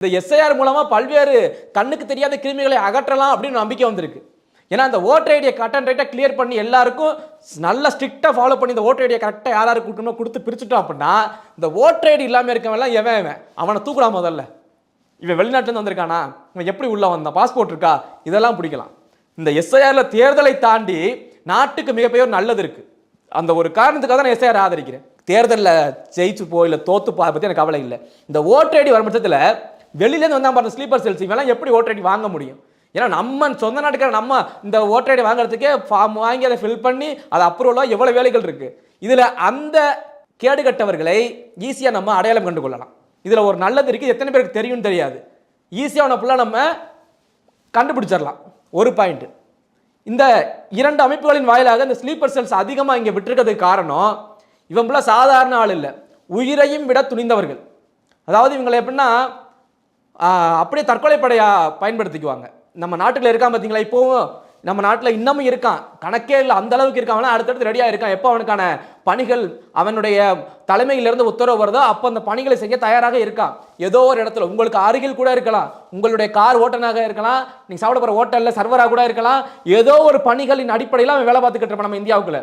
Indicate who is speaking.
Speaker 1: இந்த எஸ்ஐஆர் மூலமா பல்வேறு கண்ணுக்கு தெரியாத கிருமிகளை அகற்றலாம் அப்படின்னு நம்பிக்கை வந்திருக்கு. ஏன்னா அந்த ஓட்டர் ஐடியை கட் அண்ட் ரைட்டாக கிளியர் பண்ணி எல்லாருக்கும் நல்லா ஸ்ட்ரிக்டாக ஃபாலோ பண்ணி இந்த ஓட்டர் ஐடியை கரெக்டாக யாருக்கு கொடுக்கணும் கொடுத்து பிரிச்சுட்டோம் அப்படின்னா இந்த ஓட்டர் ஐடி இல்லாமல் இருக்கவெல்லாம் எவன் அவனை தூக்கலாம். முதல்ல இவன் வெளிநாட்டிலேருந்து வந்திருக்கானா, இவன் எப்படி உள்ள வந்தான், பாஸ்போர்ட் இருக்கா, இதெல்லாம் பிடிக்கலாம். இந்த எஸ்ஐஆர்ல தேர்தலை தாண்டி நாட்டுக்கு மிகப்பெரிய ஒரு நல்லது இருக்கு. அந்த ஒரு காரணத்துக்காக தான் நான் எஸ்ஐஆர் ஆதரிக்கிறேன். தேர்தலில் ஜெயிச்சு போ இல்லை தோத்து போ பற்றி எனக்கு கவலை இல்லை. இந்த ஓட்டர் ஐடி வரும் பட்சத்தில் வெளியிலேருந்து வந்தால் பாருங்க ஸ்லீப்பர் செல்ஸ் இவெல்லாம் எப்படி ஓட்டர் ஐடி வாங்க முடியும்? ஏன்னா நம்ம சொந்த நாட்டுக்கார நம்ம இந்த ஓட்டர் ஐடி வாங்குறதுக்கே ஃபார்ம் வாங்கி அதை ஃபில் பண்ணி அதை அப்ரூவலாக எவ்வளோ வேலைகள் இருக்கு. இதில் அந்த கேடுகட்டவர்களை ஈஸியாக நம்ம அடையாளம் கண்டு கொள்ளலாம். இதில் ஒரு நல்லது இருக்குது, எத்தனை பேருக்கு தெரியும்னு தெரியாது. ஈஸியாக அவனை ஃபுல்லாக நம்ம கண்டுபிடிச்சிடலாம். ஒரு பாயிண்ட், இந்த இரண்டு அமைப்புகளின் வாயிலாக இந்த ஸ்லீப்பர் செல்ஸ் அதிகமாக இங்கே விட்டுருக்கிறதுக்கு காரணம் இவன் ஃபுல்லாக சாதாரண ஆள் இல்லை, உயிரையும் விட துணிந்தவர்கள். அதாவது இவங்களை எப்படின்னா அப்படியே தற்கொலை படையாக பயன்படுத்திக்குவாங்க. நம்ம நாட்டில் இருக்கான் பார்த்தீங்களா, இப்போவும் நம்ம நாட்டில் இன்னமும் இருக்கான், கணக்கே இல்லை அந்த அளவுக்கு இருக்கான். அடுத்தடுத்து ரெடியாக இருக்கான். எப்போ அவனுக்கான பணிகள் அவனுடைய தலைமையிலிருந்து உத்தரவு வருதோ அப்போ அந்த பணிகளை செய்ய தயாராக இருக்கான். ஏதோ ஒரு இடத்துல உங்களுக்கு அருகில் கூட இருக்கலாம், உங்களுடைய கார் ஓட்டனாக இருக்கலாம், நீங்கள் சாப்பிட போகிற ஹோட்டலில் சர்வராக கூட இருக்கலாம். ஏதோ ஒரு பணிகளின் அடிப்படையில் அவன் வேலை பார்த்துக்கிட்டு இருப்பான் நம்ம இந்தியாவுக்குள்ள.